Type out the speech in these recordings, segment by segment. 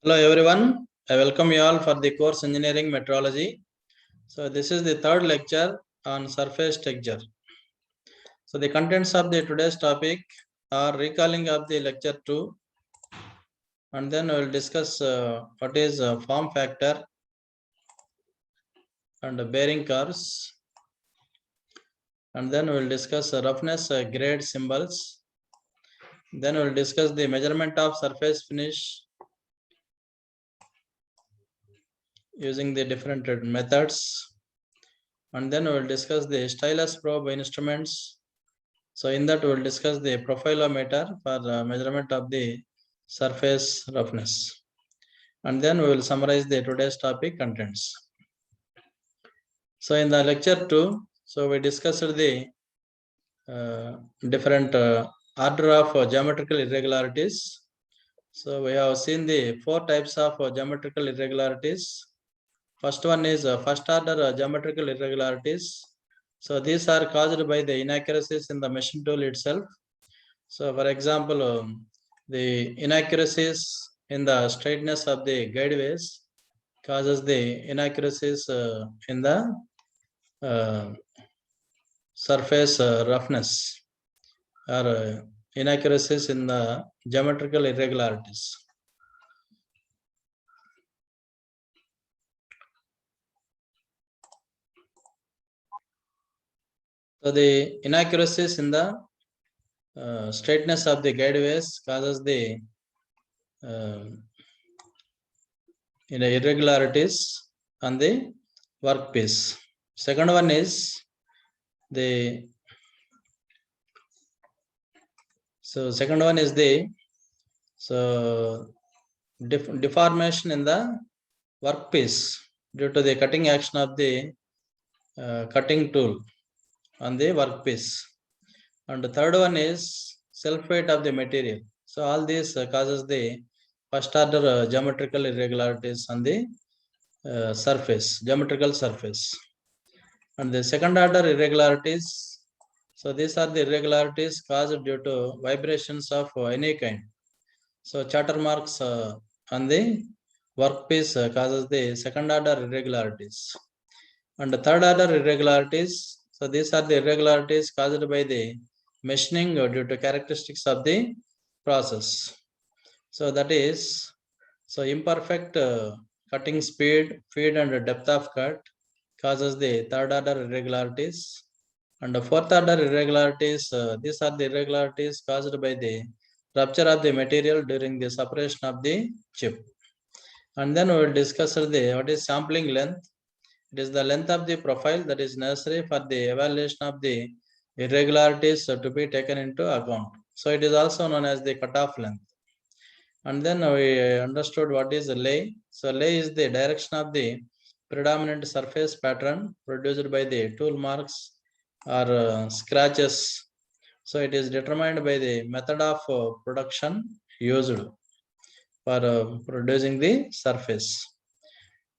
Hello everyone, I welcome you all for the course Engineering Metrology. So this is the third lecture on surface texture. So the contents of the today's topic are recalling of the lecture 2, and then we will discuss what is form factor and bearing curves, and then we will discuss roughness grade symbols. Then we will discuss the measurement of surface finish using the different methods, and then we will discuss the stylus probe instruments. So in that we will discuss the profilometer for measurement of the surface roughness, and then we will summarize the today's topic contents. So in the lecture 2, so we discussed the different order of geometrical irregularities. So we have seen the 4 types of geometrical irregularities. First one is first order geometrical irregularities. So these are caused by the inaccuracies in the machine tool itself. So for example, the inaccuracies in the straightness of the guideways causes the inaccuracies in the surface roughness, or inaccuracies in the geometrical irregularities. So the inaccuracies in the straightness of the guideways causes the irregularities on the workpiece. Second one is the deformation in the workpiece due to the cutting action of the cutting tool on the workpiece. And the third one is self weight of the material. So all these causes the first order geometrical irregularities on the geometrical surface. And the second order irregularities, so these are the irregularities caused due to vibrations of any kind. So chatter marks on the workpiece causes the second order irregularities. And the third order irregularities, so these are the irregularities caused by the machining due to characteristics of the process. So that is, so imperfect cutting speed, feed and depth of cut causes the third order irregularities. And the fourth order irregularities, these are the irregularities caused by the rupture of the material during the separation of the chip. And then we will discuss what is sampling length. It is the length of the profile that is necessary for the evaluation of the irregularities to be taken into account. So it is also known as the cutoff length. And then we understood what is lay. So lay is the direction of the predominant surface pattern produced by the tool marks or scratches. So it is determined by the method of production used for producing the surface.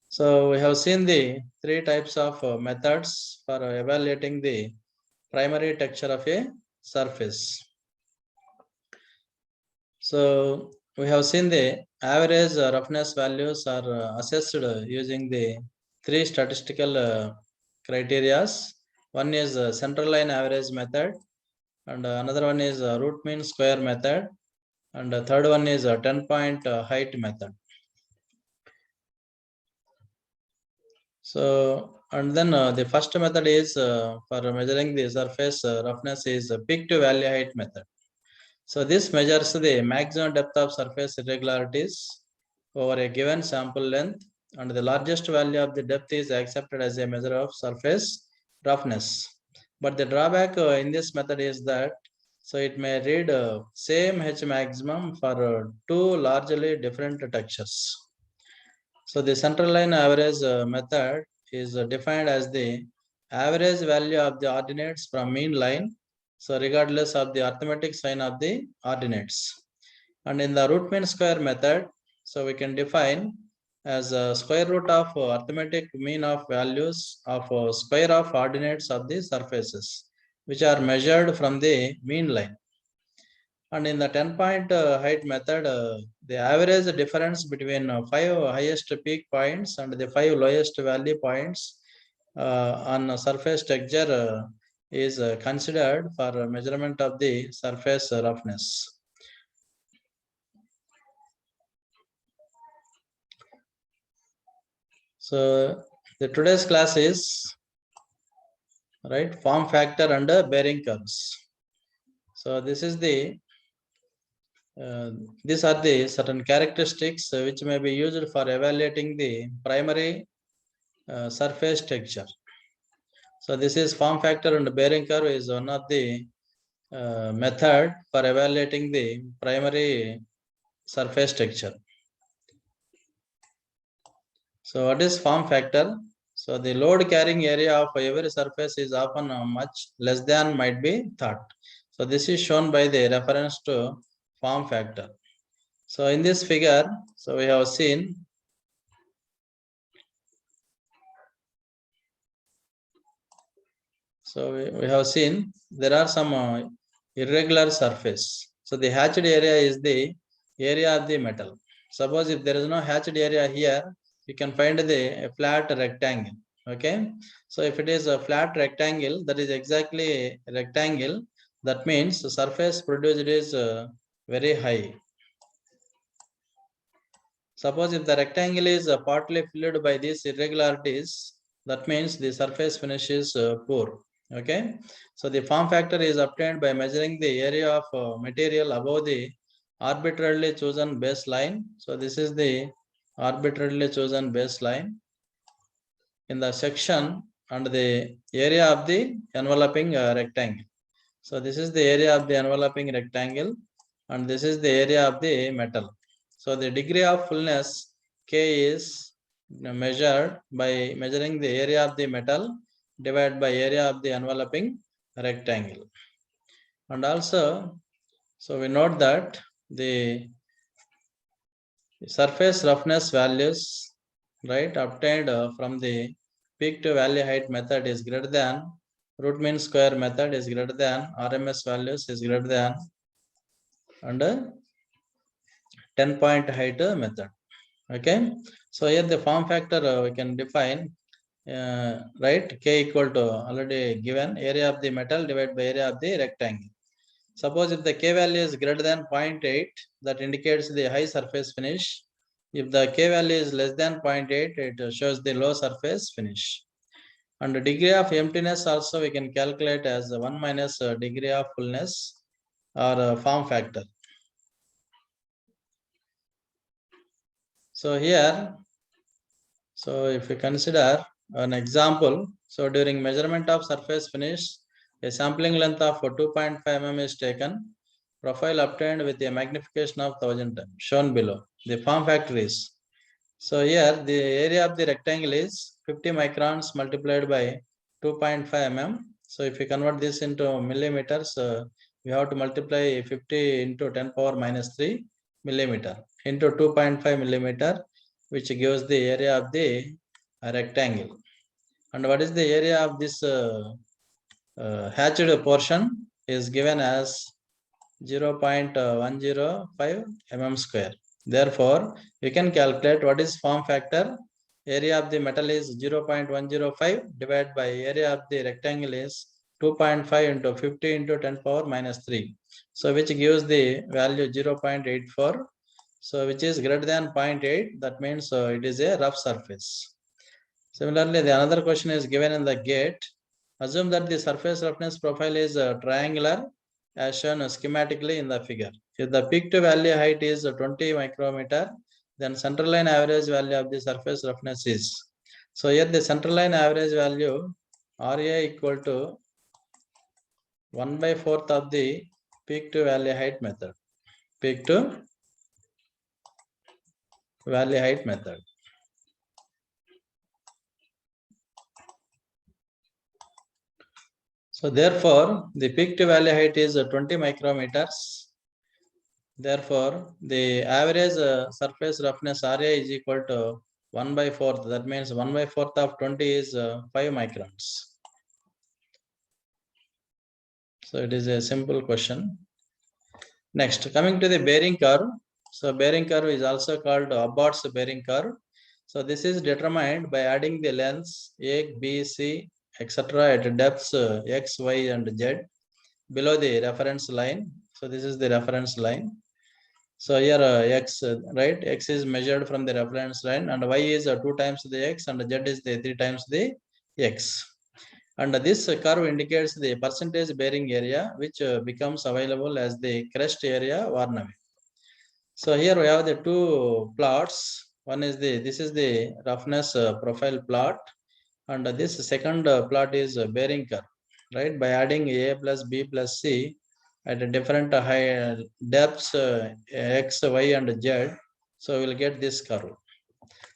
So we have seen the 3 types of methods for evaluating the primary texture of a surface. So we have seen the average roughness values are assessed using the 3 statistical criteria. One is central line average method, and another one is root mean square method, and the third one is 10-point height method. So, and then the first method is for measuring the surface roughness is peak to valley height method. So this measures the maximum depth of surface irregularities over a given sample length, and the largest value of the depth is accepted as a measure of surface roughness. But the drawback in this method is that so it may read same H maximum for 2 largely different textures. So the central line average method is defined as the average value of the ordinates from mean line, so regardless of the arithmetic sign of the ordinates. And in the root mean square method, so we can define as a square root of arithmetic mean of values of square of ordinates of the surfaces, which are measured from the mean line. And in the 10-point height method, the average difference between 5 highest peak points and the 5 lowest valley points on surface texture is considered for measurement of the surface roughness. So the today's class is form factor and bearing curves. So this is the these are the certain characteristics which may be used for evaluating the primary surface texture. So this is form factor and bearing curve is one of the method for evaluating the primary surface texture. So what is form factor? So the load carrying area of every surface is often much less than might be thought. So this is shown by the reference to form factor. So in this figure, so we have seen there are some irregular surface. So the hatched area is the area of the metal. Suppose if there is no hatched area here, you can find the flat rectangle. Okay. So if it is a flat rectangle, that is exactly a rectangle. That means the surface produced is very high. Suppose if the rectangle is partly filled by these irregularities, that means the surface finish is poor. Okay, so the form factor is obtained by measuring the area of material above the arbitrarily chosen baseline. So this is the arbitrarily chosen baseline in the section and the area of the enveloping rectangle. So this is the area of the enveloping rectangle and this is the area of the metal. So the degree of fullness K is measured by measuring the area of the metal divided by area of the enveloping rectangle. And also, so we note that the surface roughness values, obtained from the peak to valley height method is greater than root mean square method is greater than RMS values is greater than and 10-point height method. Okay, so here the form factor we can define K equal to already given area of the metal divided by area of the rectangle. Suppose if the K value is greater than 0.8, that indicates the high surface finish. If the K value is less than 0.8, it shows the low surface finish. And the degree of emptiness also we can calculate as 1 minus degree of fullness or form factor. So here, so if we consider an example, so during measurement of surface finish, a sampling length of 2.5 mm is taken. Profile obtained with a magnification of 1000 times, shown below. The form factor is, so here the area of the rectangle is 50 microns multiplied by 2.5 mm. So if we convert this into millimeters, we have to multiply 50 into 10 power minus 3 millimeter into 2.5 millimeter, which gives the area of the rectangle. And what is the area of this hatched portion is given as 0.105 mm square. Therefore, we can calculate what is form factor. Area of the metal is 0.105 divided by area of the rectangle is 2.5 into 50 into 10 power minus 3. So which gives the value 0.84. So which is greater than 0.8. That means it is a rough surface. Similarly, the another question is given in the gate. Assume that the surface roughness profile is triangular as shown schematically in the figure. If the peak to valley height is 20 micrometer, then central line average value of the surface roughness is. So here the central line average value RA equal to 1/4 of the peak to valley height method. Peak to valley height method. So therefore, the peak to valley height is 20 micrometers. Therefore, the average surface roughness RA is equal to 1/4. That means 1/4 of 20 is 5 microns. So it is a simple question. Next, coming to the bearing curve. So bearing curve is also called Abbott's bearing curve. So this is determined by adding the lengths A, B, C, etc. at depths X, Y, and Z below the reference line. So this is the reference line. So here X, right? X is measured from the reference line, and Y is 2 times the X, and Z is the 3 times the X. And this curve indicates the percentage bearing area, which becomes available as the crest area worn away. So here we have the two plots. One is this is the roughness profile plot, and this second plot is bearing curve, right? By adding A plus B plus C at a different high depths X, Y, and Z, so we'll get this curve.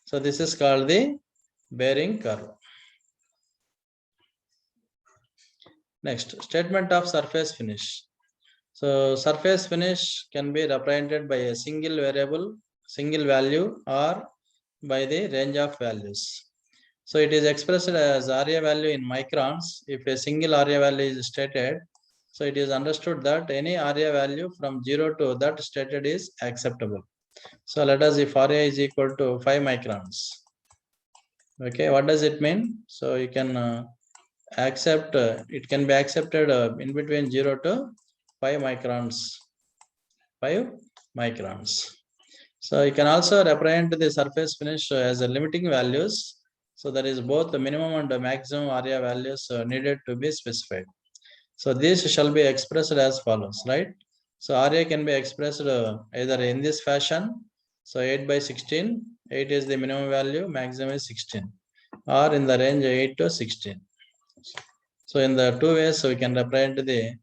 So this is called the bearing curve. Next, statement of surface finish. So surface finish can be represented by a single variable, single value, or by the range of values. So it is expressed as area value in microns. If a single area value is stated, so it is understood that any area value from 0 to that stated is acceptable. So let us, if area is equal to 5 microns. Okay, what does it mean? So you can accept, it can be accepted in between 0 to 5 microns. 5 microns. So you can also represent the surface finish as a limiting values. So there is both the minimum and the maximum area values needed to be specified. So this shall be expressed as follows, right? So area can be expressed either in this fashion. So 8 by 16, 8 is the minimum value, maximum is 16, or in the range 8 to 16. So in the two ways, we can represent the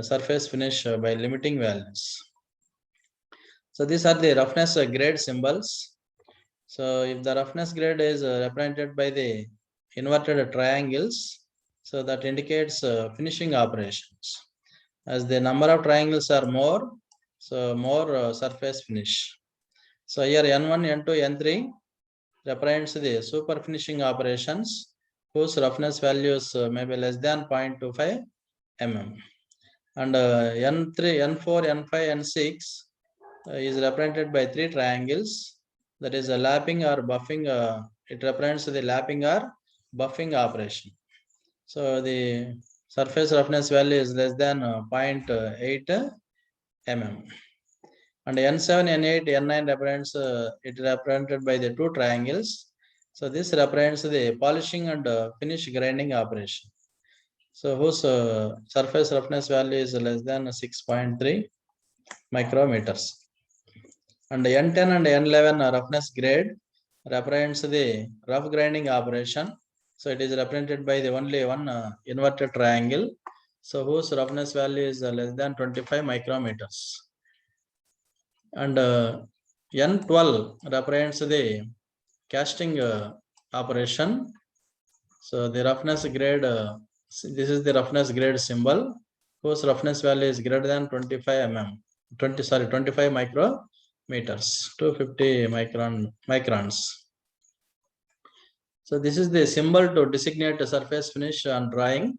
surface finish by limiting values. So these are the roughness grade symbols. So if the roughness grade is represented by the inverted triangles, so that indicates finishing operations. As the number of triangles are more, so more surface finish. So here N1, N2, N3 represents the super finishing operations whose roughness values may be less than 0.25 mm. And N3, N4, N5, N6 is represented by 3 triangles, that is a lapping or buffing. It represents the lapping or buffing operation. So the surface roughness value is less than 0.8 mm. And N7, N8, N9 represents it represented by the 2 triangles. So this represents the polishing and finish grinding operation. So whose surface roughness value is less than 6.3 micrometers. And N10 and N11 roughness grade represents the rough grinding operation. So it is represented by the only one inverted triangle. So whose roughness value is less than 25 micrometers. And N12 represents the casting operation. So the roughness grade, this is the roughness grade symbol, whose roughness value is greater than 25 mm, 25 micrometers, 250 microns. So this is the symbol to designate a surface finish on drawing.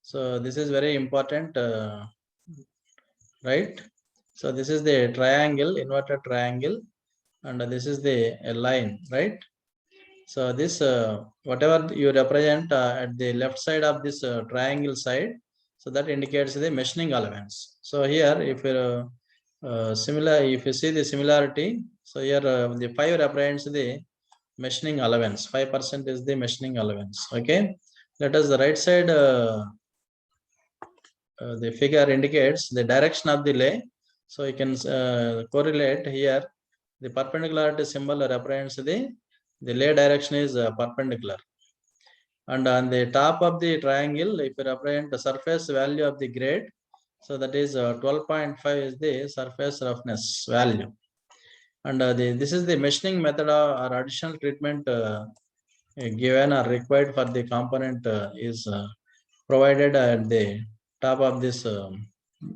So this is very important, right? So this is the triangle, inverted triangle, and this is the line, right? So this whatever you represent at the left side of this triangle side, so that indicates the machining allowance. So here, if you if you see the similarity, so here the 5 represents the machining allowance. 5% is the machining allowance. Okay, let us the right side. The figure indicates the direction of the lay. So you can correlate here. The perpendicularity symbol represents the lay direction is perpendicular. And on the top of the triangle, if you represent the surface value of the grade, so that is 12.5 is the surface roughness value. And this is the machining method or additional treatment given or required for the component is provided at the top of this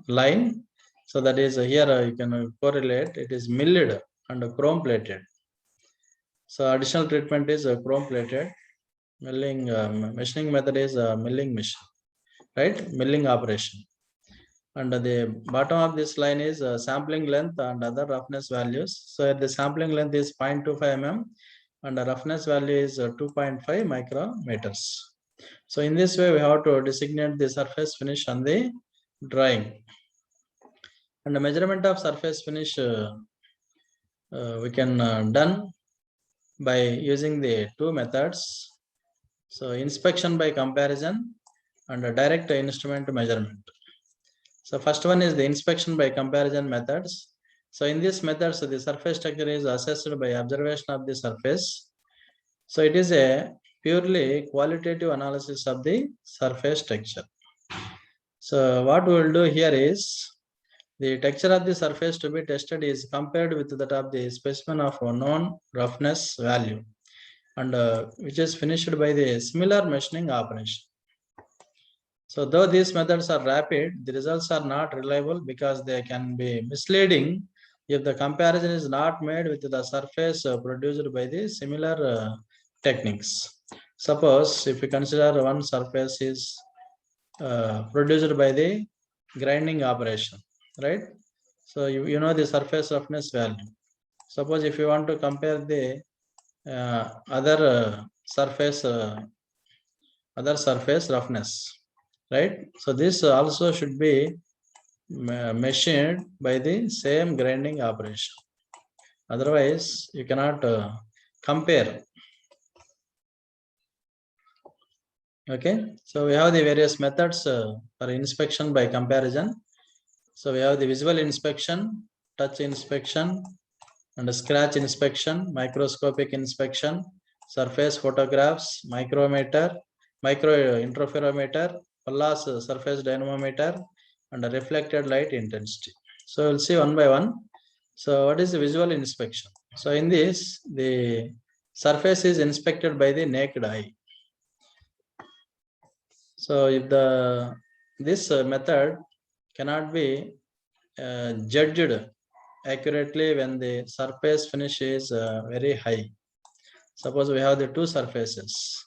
line. So that is here you can correlate, it is milled and chrome plated. So additional treatment is chrome plated. Milling machining method is milling machine, right? Milling operation. and the bottom of this line is sampling length and other roughness values. So the sampling length is 0.25 mm and the roughness value is 2.5 micrometers. So in this way, we have to designate the surface finish on the drawing. And the measurement of surface finish we can done by using the two methods. So inspection by comparison and a direct instrument measurement. So first one is the inspection by comparison methods. So in this method, so the surface texture is assessed by observation of the surface. So it is a purely qualitative analysis of the surface texture. So what we will do here is the texture of the surface to be tested is compared with that of the specimen of a known roughness value and which is finished by the similar machining operation. So though these methods are rapid, the results are not reliable because they can be misleading if the comparison is not made with the surface produced by the similar techniques. Suppose if we consider one surface is produced by the grinding operation, right? So you know the surface roughness value. Suppose if you want to compare the other surface roughness, right? So this also should be machined by the same grinding operation. Otherwise, you cannot compare. Okay, so we have the various methods for inspection by comparison. So we have the visual inspection, touch inspection, and scratch inspection, microscopic inspection, surface photographs, micrometer, micro interferometer, Pallas surface dynamometer, and a reflected light intensity. So we'll see one by one. So what is the visual inspection? So in this, the surface is inspected by the naked eye. So if this method cannot be judged accurately when the surface finish is very high. Suppose we have the two surfaces,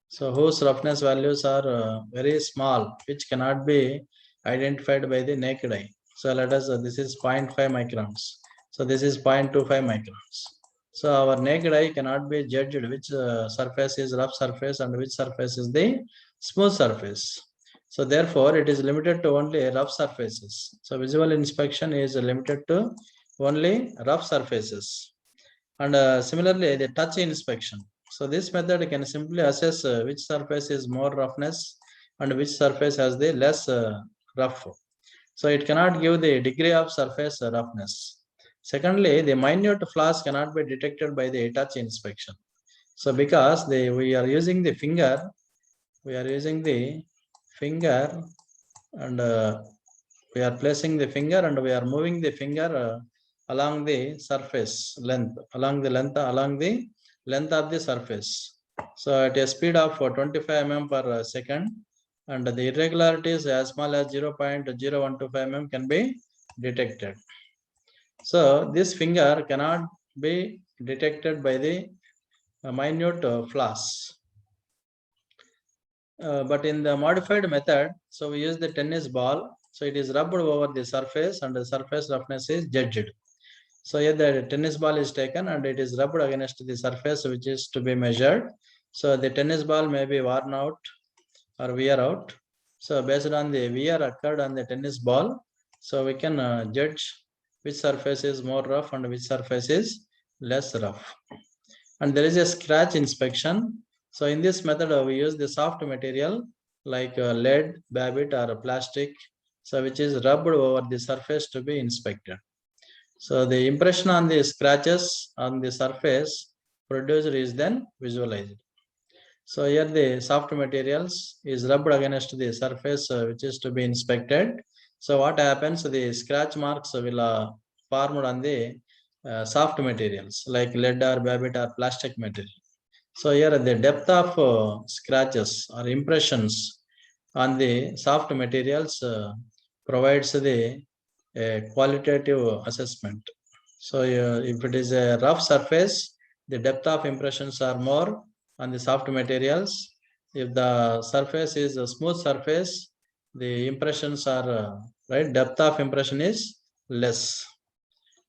so whose roughness values are very small, which cannot be identified by the naked eye. So let us, this is 0.5 microns. So this is 0.25 microns. So our naked eye cannot be judged which surface is rough surface and which surface is the smooth surface. So therefore, it is limited to only rough surfaces. So visual inspection is limited to only rough surfaces. And similarly, the touch inspection. So this method can simply assess which surface is more roughness and which surface has the less rough. So it cannot give the degree of surface roughness. Secondly, the minute flaws cannot be detected by the touch inspection. So because we are using the finger, and we are placing the finger and we are moving the finger along the surface length, along the length of the surface. So at a speed of 25 mm per second, and the irregularities as small as 0.0125 mm can be detected. So this finger cannot be detected by the minute flaws. But in the modified method, so we use the tennis ball. So it is rubbed over the surface and the surface roughness is judged. So here the tennis ball is taken and it is rubbed against the surface which is to be measured. So the tennis ball may be worn out or wear out. So based on the wear occurred on the tennis ball, so we can judge which surface is more rough and which surface is less rough. And there is a scratch inspection. So in this method, we use the soft material like lead, babbitt, or plastic, so which is rubbed over the surface to be inspected. So the impression on the scratches on the surface produced is then visualized. So here the soft materials is rubbed against the surface which is to be inspected. So what happens? The scratch marks will formed on the soft materials like lead or babbitt or plastic material. So here the depth of scratches or impressions on the soft materials provides the qualitative assessment. So if it is a rough surface, the depth of impressions are more on the soft materials. If the surface is a smooth surface, the impressions are right, depth of impression is less.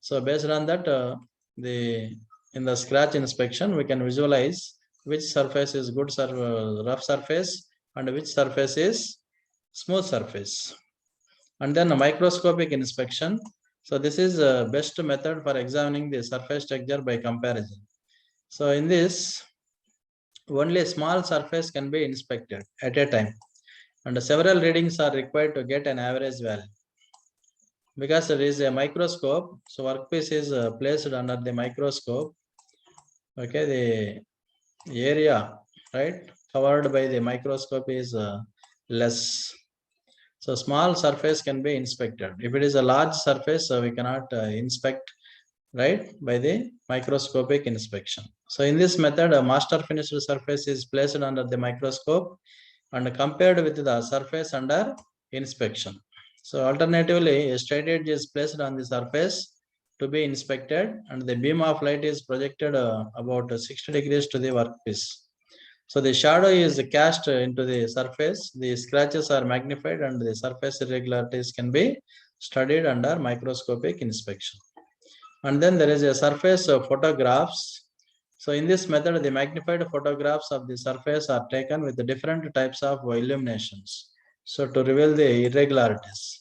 So based on that, in the scratch inspection, we can visualize which surface is good rough surface and which surface is smooth surface. And then a microscopic inspection. So this is the best method for examining the surface texture by comparison. So in this, only a small surface can be inspected at a time, and several readings are required to get an average value. Because there is a microscope, so workpiece is placed under the microscope. Okay, the area, right, covered by the microscope is less. So small surface can be inspected. If it is a large surface, we cannot inspect, right, by the microscopic inspection. So in this method, a master finished surface is placed under the microscope and compared with the surface under inspection. So alternatively, a straight edge is placed on the surface to be inspected, and the beam of light is projected about 60 degrees to the workpiece. So the shadow is cast into the surface, the scratches are magnified, and the surface irregularities can be studied under microscopic inspection. And then there is a surface photographs. So in this method, the magnified photographs of the surface are taken with the different types of illuminations, so to reveal the irregularities.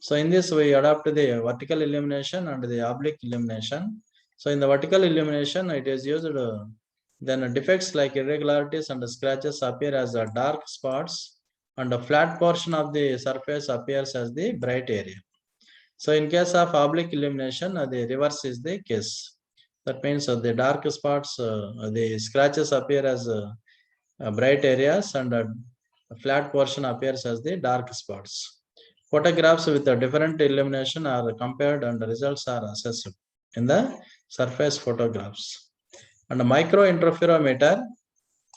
So in this, we adopt the vertical illumination and the oblique illumination. So in the vertical illumination, it is used, then defects like irregularities and scratches appear as dark spots, and the flat portion of the surface appears as the bright area. So in case of oblique illumination, the reverse is the case. That means the dark spots, the scratches appear as bright areas, and a flat portion appears as the dark spots. Photographs with a different illumination are compared and the results are assessed in the surface photographs. And a micro interferometer.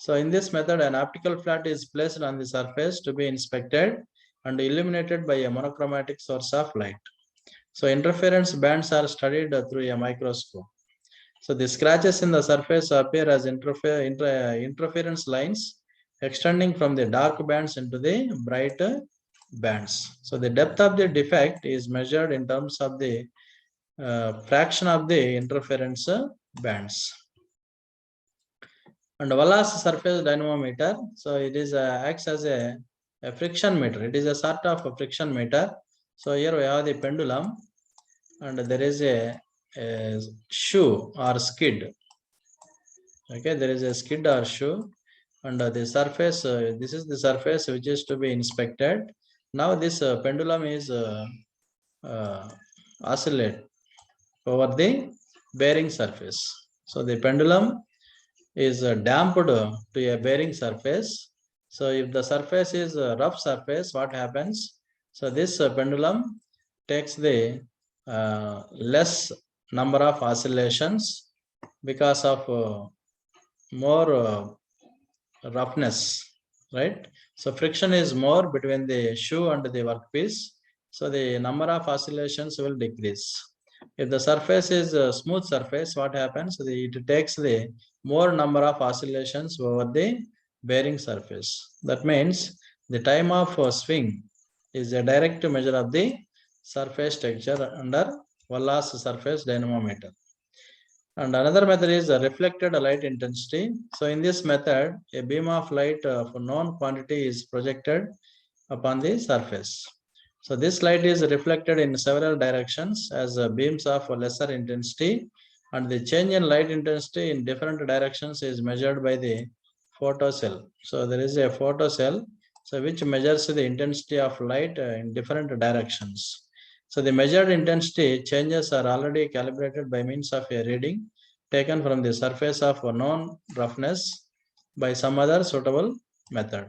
So in this method, an optical flat is placed on the surface to be inspected and illuminated by a monochromatic source of light. So interference bands are studied through a microscope. So the scratches in the surface appear as interference lines extending from the dark bands into the bright bands. So the depth of the defect is measured in terms of the fraction of the interference bands. And Wallace surface dynamometer, so it is acts as a friction meter. It is a sort of a friction meter. So here we have the pendulum, and there is a shoe or skid. Okay, there is a skid or shoe, and the surface, this is the surface which is to be inspected. Now this pendulum is oscillate over the bearing surface. So the pendulum is damped to a bearing surface. So if the surface is a rough surface, what happens? So this pendulum takes the less number of oscillations because of more roughness, right? So friction is more between the shoe and the workpiece, so the number of oscillations will decrease. If the surface is a smooth surface, what happens? It takes the more number of oscillations over the bearing surface. That means the time of swing is a direct measure of the surface texture under Wallace surface dynamometer. And another method is reflected light intensity. So in this method, a beam of light of known quantity is projected upon the surface. So this light is reflected in several directions as beams of lesser intensity, and the change in light intensity in different directions is measured by the photocell. So there is a photocell, so which measures the intensity of light in different directions. So the measured intensity changes are already calibrated by means of a reading taken from the surface of a known roughness by some other suitable method.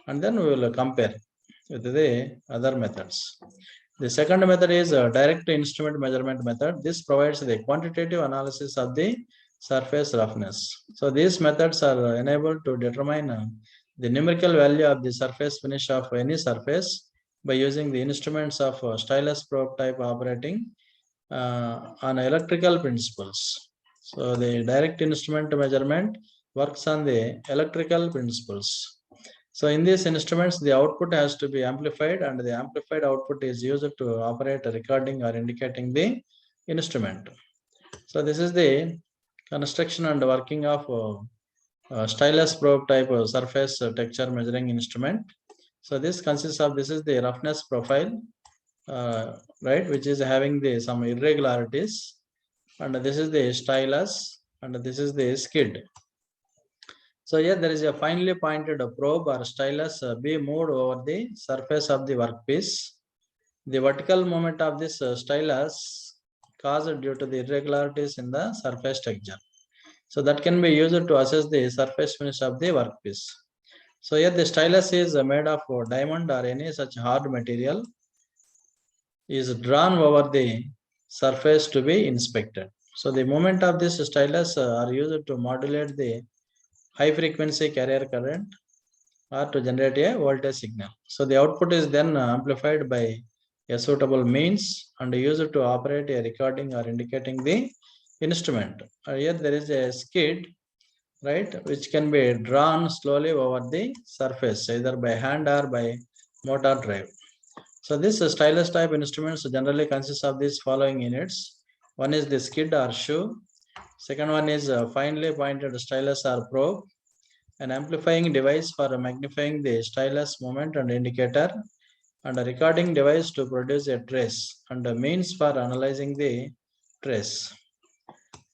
And then we will compare with the other methods. The second method is a direct instrument measurement method. This provides the quantitative analysis of the surface roughness. So these methods are enabled to determine the numerical value of the surface finish of any surface by using the instruments of stylus probe type operating on electrical principles. So the direct instrument measurement works on the electrical principles. So in these instruments, the output has to be amplified, and the amplified output is used to operate a recording or indicating the instrument. So this is the construction and working of stylus probe type surface texture measuring instrument. So this consists of, this is the roughness profile, right, which is having the some irregularities, and this is the stylus, and this is the skid. So here there is a finely pointed probe or stylus be moved over the surface of the workpiece. The vertical movement of this stylus caused due to the irregularities in the surface texture. So that can be used to assess the surface finish of the workpiece. So here the stylus is made of diamond or any such hard material is drawn over the surface to be inspected. So the movement of this stylus are used to modulate the high frequency carrier current or to generate a voltage signal. So the output is then amplified by a suitable means and used to operate a recording or indicating the instrument. Here there is a skid, right, which can be drawn slowly over the surface either by hand or by motor drive. So this stylus type instruments generally consists of these following units. One is the skid or shoe. Second one is a finely pointed stylus or probe, an amplifying device for magnifying the stylus movement and indicator, and a recording device to produce a trace, and a means for analyzing the trace.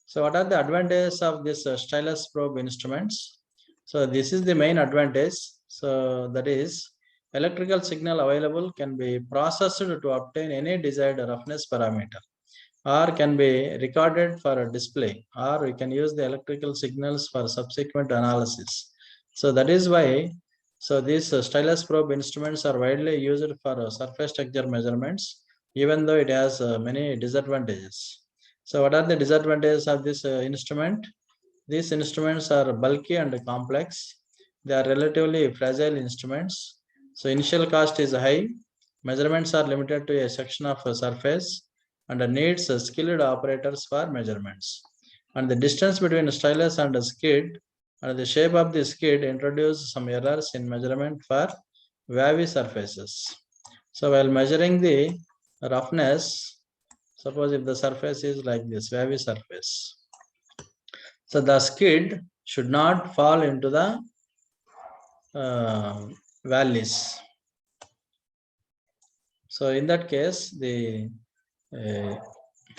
So what are the advantages of this stylus probe instruments? So this is the main advantage. So that is, electrical signal available can be processed to obtain any desired roughness parameter, or can be recorded for a display, or we can use the electrical signals for subsequent analysis. So that is why, so these stylus probe instruments are widely used for surface texture measurements, even though it has many disadvantages. So what are the disadvantages of this instrument? These instruments are bulky and complex. They are relatively fragile instruments. So initial cost is high. Measurements are limited to a section of a surface and needs skilled operators for measurements. And the distance between stylus and a skid and the shape of the skid introduce some errors in measurement for wavy surfaces. So while measuring the roughness, suppose if the surface is like this, wavy surface, so the skid should not fall into the valleys. So in that case, the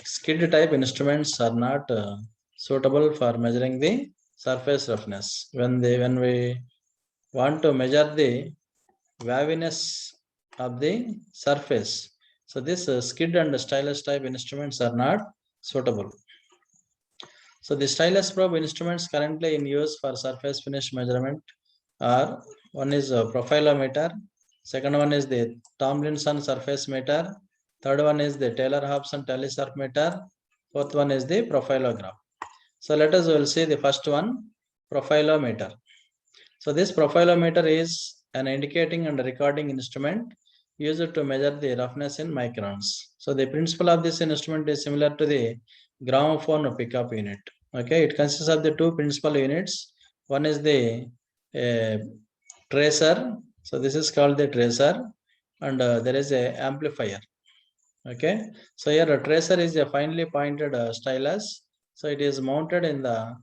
skid type instruments are not suitable for measuring the surface roughness. When we want to measure the waviness of the surface, so this skid and stylus type instruments are not suitable. So the stylus probe instruments currently in use for surface finish measurement are, one is a profilometer, second one is the Tomlinson surface meter, third one is the Taylor-Hobson telesurf meter, fourth one is the profilograph. So let us will see the first one, profilometer. So this profilometer is an indicating and recording instrument used to measure the roughness in microns. So the principle of this instrument is similar to the gramophone pickup unit. Okay, it consists of the two principal units. One is the tracer. So this is called the tracer, and there is a amplifier. Okay, so here a tracer is a finely pointed stylus. So it is mounted in the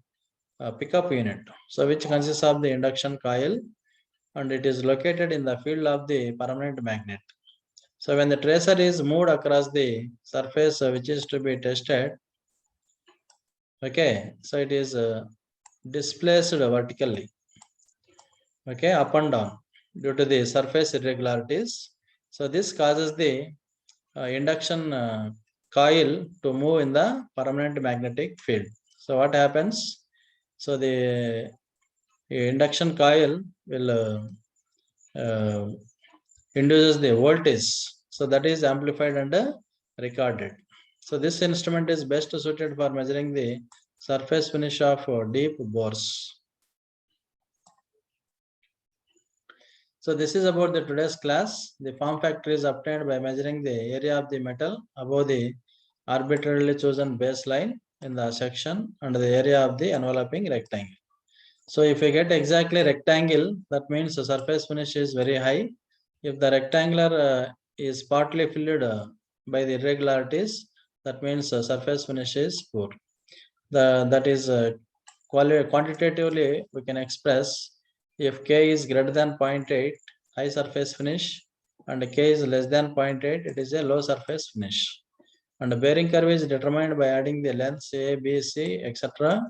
pickup unit, so which consists of the induction coil, and it is located in the field of the permanent magnet. So when the tracer is moved across the surface which is to be tested, okay, so it is displaced vertically, okay, up and down due to the surface irregularities. So this causes the induction coil to move in the permanent magnetic field. So what happens? So the induction coil will induces the voltage. So that is amplified and recorded. So this instrument is best suited for measuring the surface finish of deep bores. So this is about the today's class. The form factor is obtained by measuring the area of the metal above the arbitrarily chosen baseline in the section and the area of the enveloping rectangle. So if you get exactly rectangle, that means the surface finish is very high. If the rectangular is partly filled by the irregularities, that means the surface finish is poor. That is quantitatively we can express if K is greater than 0.8, high surface finish, and K is less than 0.8, it is a low surface finish. And the bearing curve is determined by adding the lengths A, B, C, etc.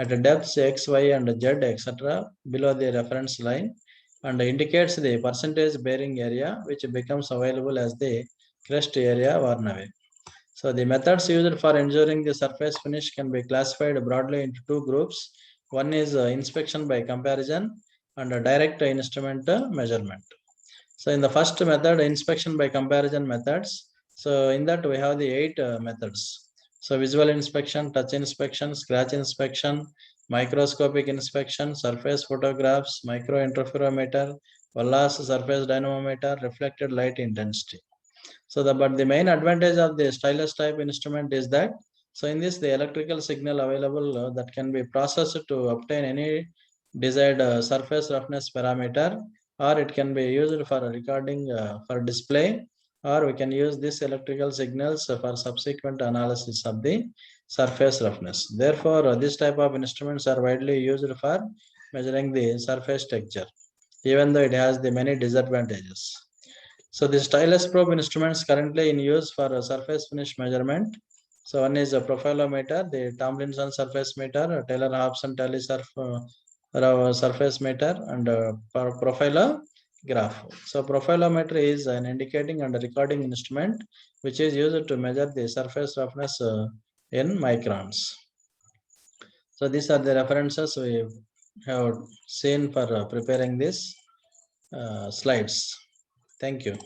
at the depths X, Y, and Z, etc. below the reference line, and indicates the percentage bearing area which becomes available as the crest area worn away. So the methods used for ensuring the surface finish can be classified broadly into two groups. One is inspection by comparison and a direct instrument measurement. So in the first method, inspection by comparison methods. So in that we have the 8 methods. So visual inspection, touch inspection, scratch inspection, microscopic inspection, surface photographs, micro interferometer, Wallace surface dynamometer, reflected light intensity. So but the main advantage of the stylus type instrument is that, so in this the electrical signal available that can be processed to obtain any desired surface roughness parameter, or it can be used for recording for display, or we can use this electrical signals for subsequent analysis of the surface roughness. Therefore, this type of instruments are widely used for measuring the surface texture, even though it has the many disadvantages. So the stylus probe instruments currently in use for surface finish measurement. So one is a profilometer, the Tomlinson surface meter, Taylor Hobson tally surface meter, and profilograph. So profilometer is an indicating and recording instrument which is used to measure the surface roughness in microns. So these are the references we have seen for preparing these slides. Thank you.